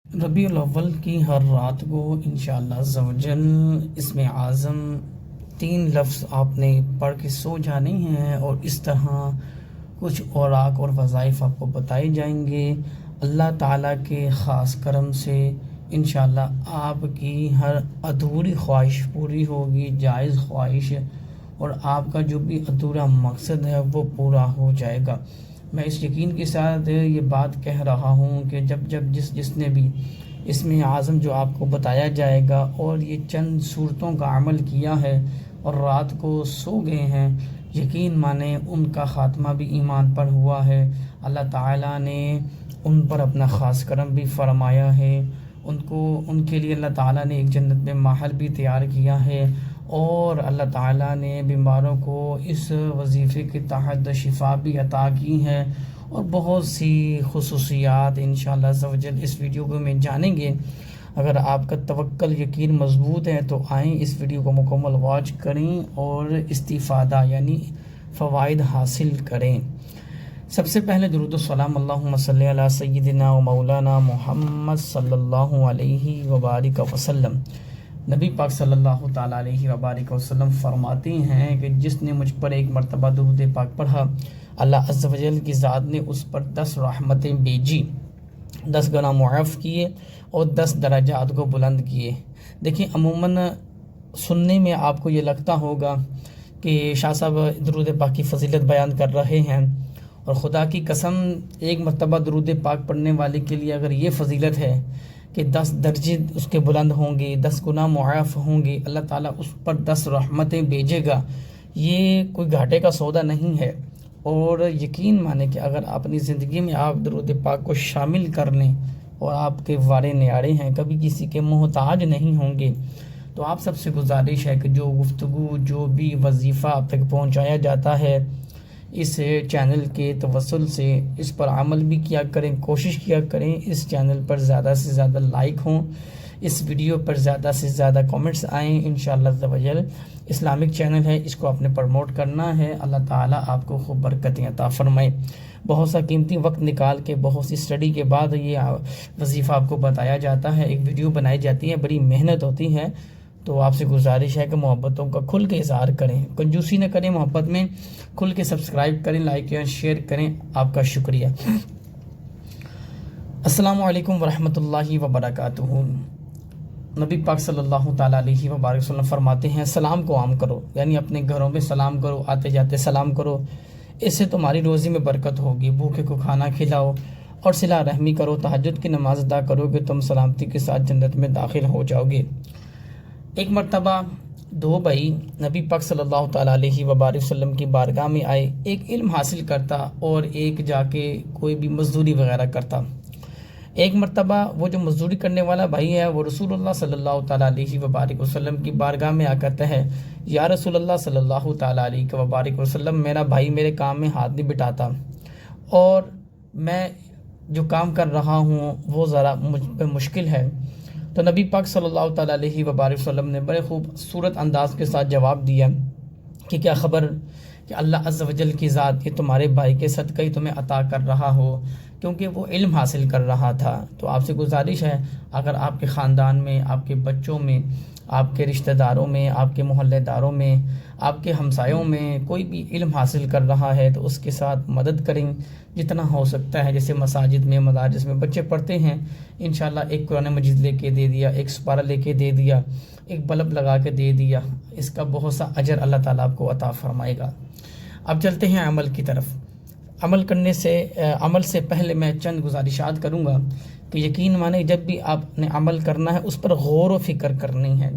ربیع الاول کی ہر رات کو انشاءاللہ عز و جل اسم اعظم 3 لفظ آپ نے پڑھ کے سو جانے ہیں، اور اس طرح کچھ اوراق اور وظائف آپ کو بتائے جائیں گے۔ اللہ تعالیٰ کے خاص کرم سے انشاءاللہ آپ کی ہر ادھوری خواہش پوری ہوگی، جائز خواہش، اور آپ کا جو بھی ادھورا مقصد ہے وہ پورا ہو جائے گا۔ میں اس یقین کے ساتھ یہ بات کہہ رہا ہوں کہ جب جس نے بھی اسم اعظم جو آپ کو بتایا جائے گا اور یہ چند صورتوں کا عمل کیا ہے اور رات کو سو گئے ہیں، یقین مانیں ان کا خاتمہ بھی ایمان پر ہوا ہے۔ اللہ تعالیٰ نے ان پر اپنا خاص کرم بھی فرمایا ہے، ان کے لیے اللہ تعالیٰ نے ایک جنت میں محل بھی تیار کیا ہے، اور اللہ تعالیٰ نے بیماروں کو اس وظیفے کے تحت شفا بھی عطا کی ہے، اور بہت سی خصوصیات انشاءاللہ عز و جل اس ویڈیو کو میں جانیں گے۔ اگر آپ کا توکل یقین مضبوط ہے تو آئیں اس ویڈیو کو مکمل واچ کریں اور استفادہ یعنی فوائد حاصل کریں۔ سب سے پہلے درود و سلام اللہم صلی علی سیدنا و مولانا محمد صلی اللہ علیہ وبارک وسلم۔ نبی پاک صلی اللہ تعالیٰ علیہ وبارک وسلم فرماتے ہیں کہ جس نے مجھ پر ایک مرتبہ درود پاک پڑھا، اللہ عز و جل کی ذات نے اس پر 10 رحمتیں بھیجی، 10 گنا معاف کیے اور 10 درجات کو بلند کیے۔ دیکھیں عموماً سننے میں آپ کو یہ لگتا ہوگا کہ شاہ صاحب درود پاک کی فضیلت بیان کر رہے ہیں، اور خدا کی قسم ایک مرتبہ درود پاک پڑھنے والے کے لیے اگر یہ فضیلت ہے کہ 10 درجے اس کے بلند ہوں گے، 10 گناہ معاف ہوں گے، اللہ تعالیٰ اس پر 10 رحمتیں بھیجے گا، یہ کوئی گھاٹے کا سودا نہیں ہے۔ اور یقین مانیں کہ اگر اپنی زندگی میں آپ درود پاک کو شامل کر لیں اور آپ کے وارے نیارے ہیں، کبھی کسی کے محتاج نہیں ہوں گے، تو آپ سب سے گزارش ہے کہ جو گفتگو، جو بھی وظیفہ آپ تک پہنچایا جاتا ہے اس چینل کے توسل سے، اس پر عمل بھی کیا کریں، کوشش کیا کریں اس چینل پر زیادہ سے زیادہ لائک ہوں، اس ویڈیو پر زیادہ سے زیادہ کامنٹس آئیں۔ انشاءاللہ عز و جل اسلامک چینل ہے، اس کو آپ نے پروموٹ کرنا ہے۔ اللہ تعالیٰ آپ کو خوب برکتیں عطا فرمائے۔ بہت سا قیمتی وقت نکال کے، بہت سی اسٹڈی کے بعد یہ وظیفہ آپ کو بتایا جاتا ہے، ایک ویڈیو بنائی جاتی ہے، بڑی محنت ہوتی ہے، تو آپ سے گزارش ہے کہ محبتوں کا کھل کے اظہار کریں، کنجوسی نہ کریں، محبت میں کھل کے سبسکرائب کریں، لائک کریں، شیئر کریں۔ آپ کا شکریہ۔ السلام علیکم ورحمۃ اللہ وبرکاتہ۔ نبی پاک صلی اللہ تعالیٰ علیہ وبارک وسلم فرماتے ہیں سلام کو عام کرو، یعنی اپنے گھروں میں سلام کرو، آتے جاتے سلام کرو، اس سے تمہاری روزی میں برکت ہوگی۔ بھوکے کو کھانا کھلاؤ اور صلہ رحمی کرو، تہجد کی نماز ادا کرو گے، تم سلامتی کے ساتھ جنت میں داخل ہو جاؤ گے۔ ایک مرتبہ 2 بھائی نبی پاک صلی اللہ تعالیٰ علیہ وبارک وسلم کی بارگاہ میں آئے، ایک علم حاصل کرتا اور ایک جا کے کوئی بھی مزدوری وغیرہ کرتا۔ ایک مرتبہ وہ جو مزدوری کرنے والا بھائی ہے وہ رسول اللہ صلی اللہ تعالیٰ علیہ وبارک وسلم کی بارگاہ میں آ کرتا ہے، یا رسول اللہ صلی اللہ تعالیٰ علیہ وبارک وسلم، میرا بھائی میرے کام میں ہاتھ نہیں بٹاتا، اور میں جو کام کر رہا ہوں وہ ذرا مجھ پہ مشکل ہے۔ تو نبی پاک صلی اللہ تعالیٰ علیہ وبارک وسلم نے بڑے خوبصورت انداز کے ساتھ جواب دیا کہ کیا خبر کہ اللہ عز و جل کی ذات یہ تمہارے بھائی کے صدقہ ہی تمہیں عطا کر رہا ہو، کیونکہ وہ علم حاصل کر رہا تھا۔ تو آپ سے گزارش ہے اگر آپ کے خاندان میں، آپ کے بچوں میں، آپ کے رشتہ داروں میں، آپ کے محلے داروں میں، آپ کے ہمسایوں میں کوئی بھی علم حاصل کر رہا ہے تو اس کے ساتھ مدد کریں جتنا ہو سکتا ہے۔ جیسے مساجد میں، مدارس میں بچے پڑھتے ہیں، انشاءاللہ ایک قرآن مجید لے کے دے دیا، ایک سپارہ لے کے دے دیا، ایک بلب لگا کے دے دیا، اس کا بہت سا اجر اللہ تعالیٰ آپ کو عطا فرمائے گا۔ اب چلتے ہیں عمل کی طرف۔ عمل سے پہلے میں چند گزارشات کروں گا کہ یقین مانیں جب بھی آپ نے عمل کرنا ہے اس پر غور و فکر کرنی ہے،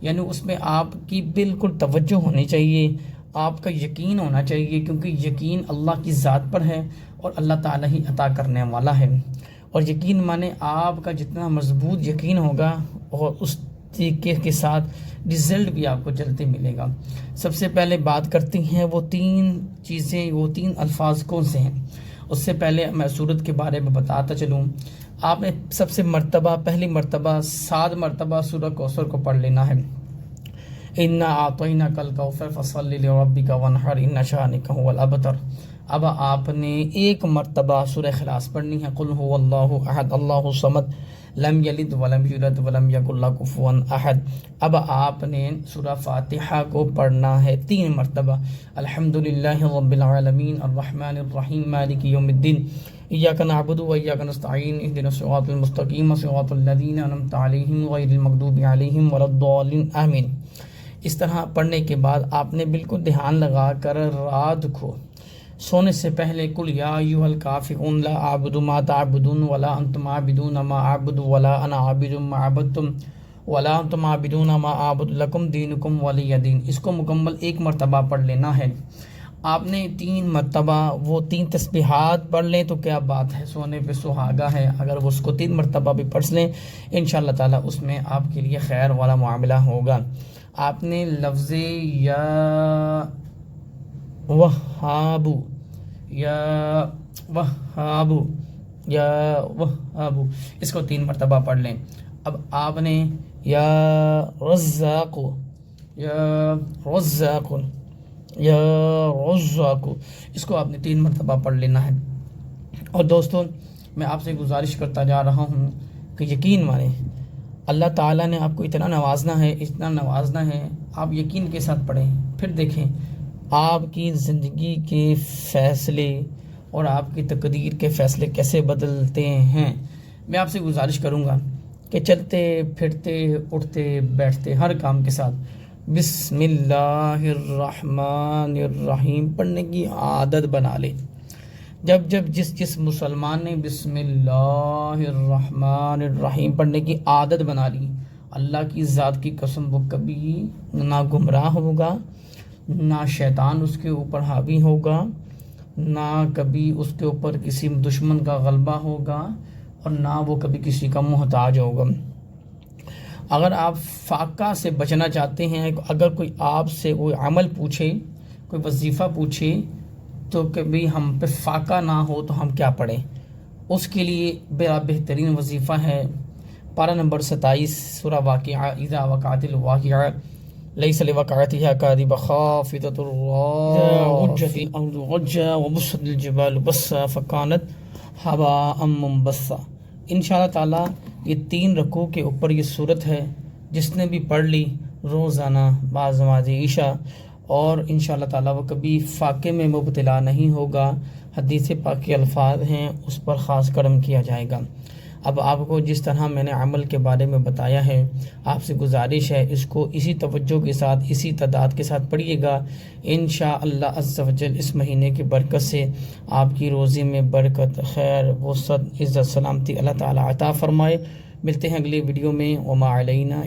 یعنی اس میں آپ کی بالکل توجہ ہونی چاہیے، آپ کا یقین ہونا چاہیے، کیونکہ یقین اللہ کی ذات پر ہے اور اللہ تعالیٰ ہی عطا کرنے والا ہے۔ اور یقین مانیں آپ کا جتنا مضبوط یقین ہوگا اور اس طریقے کے ساتھ رزلٹ بھی آپ کو جلدی ملے گا۔ سب سے پہلے بات کرتے ہیں وہ 3 چیزیں، وہ 3 الفاظ کون سے ہیں۔ اس سے پہلے میں سورت کے بارے میں بتاتا چلوں، آپ نے سب سے پہلی مرتبہ 7 مرتبہ سورہ کوثر کو پڑھ لینا ہے۔ اِنَّا أَعْطَيْنَاكَ الْكَوْثَرَ فَصَلِّ لِرَبِّكَ وَانْحَرْ إِنَّ شَانِئَكَ هُوَ الْأَبْتَرُ۔ اب آپ نے ایک مرتبہ سورہ اخلاص پڑھنی ہے، قل هو اللہ احد اللہ الصمد لم یلد ولم یولد ولم یکن لہ کفوا احد۔ اب آپ نے سورہ فاتحہ کو پڑھنا ہے 3 مرتبہ، الحمدللہ رب العالمین الرحمن الرحیم مالک یوم الدین ایاک نعبد و ایاک نستعین اہدنا الصراط المستقیم صراط الذین انعمت علیہم غیر المغضوب علیہم ولا الضالین آمین۔ اس طرح پڑھنے کے بعد آپ نے بالکل دھیان لگا کر رات کو سونے سے پہلے قل یا ایھا الکافرون لا اعبد ما تعبدون ولا انتم عابدون ما اعبد ولا انا عابد ما عبدتم ولا انتم عابدون ما اعبد لکم دینکم ولی دین، اس کو مکمل 1 مرتبہ پڑھ لینا ہے۔ آپ نے 3 مرتبہ وہ 3 تسبیحات پڑھ لیں تو کیا بات ہے، سونے پہ سہاگا ہے۔ اگر وہ اس کو 3 مرتبہ بھی پڑھ لیں انشاءاللہ تعالی اس میں آپ کے لیے خیر والا معاملہ ہوگا۔ آپ نے لفظ یا وہاب یا وہاب یا وہاب اس کو 3 مرتبہ پڑھ لیں۔ اب آپ نے یا رزاق یا رزاق یا رزاق اس کو آپ نے 3 مرتبہ پڑھ لینا ہے۔ اور دوستوں میں آپ سے گزارش کرتا جا رہا ہوں کہ یقین مانیں اللہ تعالیٰ نے آپ کو اتنا نوازنا ہے، آپ یقین کے ساتھ پڑھیں، پھر دیکھیں آپ کی زندگی کے فیصلے اور آپ کی تقدیر کے فیصلے کیسے بدلتے ہیں۔ میں آپ سے گزارش کروں گا کہ چلتے پھرتے اٹھتے بیٹھتے ہر کام کے ساتھ بسم اللہ الرحمن الرحیم پڑھنے کی عادت بنا لیں۔ جب جس مسلمان نے بسم اللہ الرحمن الرحیم پڑھنے کی عادت بنا لی، اللہ کی ذات کی قسم وہ کبھی نہ گمراہ ہوگا، نہ شیطان اس کے اوپر حاوی ہوگا، نہ کبھی اس کے اوپر کسی دشمن کا غلبہ ہوگا، اور نہ وہ کبھی کسی کا محتاج ہوگا۔ اگر آپ فاقہ سے بچنا چاہتے ہیں، اگر کوئی آپ سے کوئی عمل پوچھے، کوئی وظیفہ پوچھے تو کبھی ہم پہ فاقہ نہ ہو تو ہم کیا پڑھیں، اس کے لیے بڑا بہترین وظیفہ ہے پارہ نمبر 27 سورہ واقعہ، اذا وقعت الواقعہ لیس لوقعتها کاذبۃ خافضۃ رافعۃ الارض رجا وبست الجبال بسا فکانت ہباء منبثا۔ انشاءاللہ تعالیٰ یہ 3 رکوع کے اوپر یہ صورت ہے، جس نے بھی پڑھ لی روزانہ بعد نماز عشاء، اور انشاءاللہ تعالیٰ وہ کبھی فاقے میں مبتلا نہیں ہوگا۔ حدیث پاک کے الفاظ ہیں، اس پر خاص کرم کیا جائے گا۔ اب آپ کو جس طرح میں نے عمل کے بارے میں بتایا ہے، آپ سے گزارش ہے اس کو اسی توجہ کے ساتھ، اسی تعداد کے ساتھ پڑھیے گا۔ انشاءاللہ عز و جل اس مہینے کی برکت سے آپ کی روزی میں برکت، خیر، وسعت، عزت، سلامتی اللہ تعالیٰ عطا فرمائے۔ ملتے ہیں اگلی ویڈیو میں، وما علینا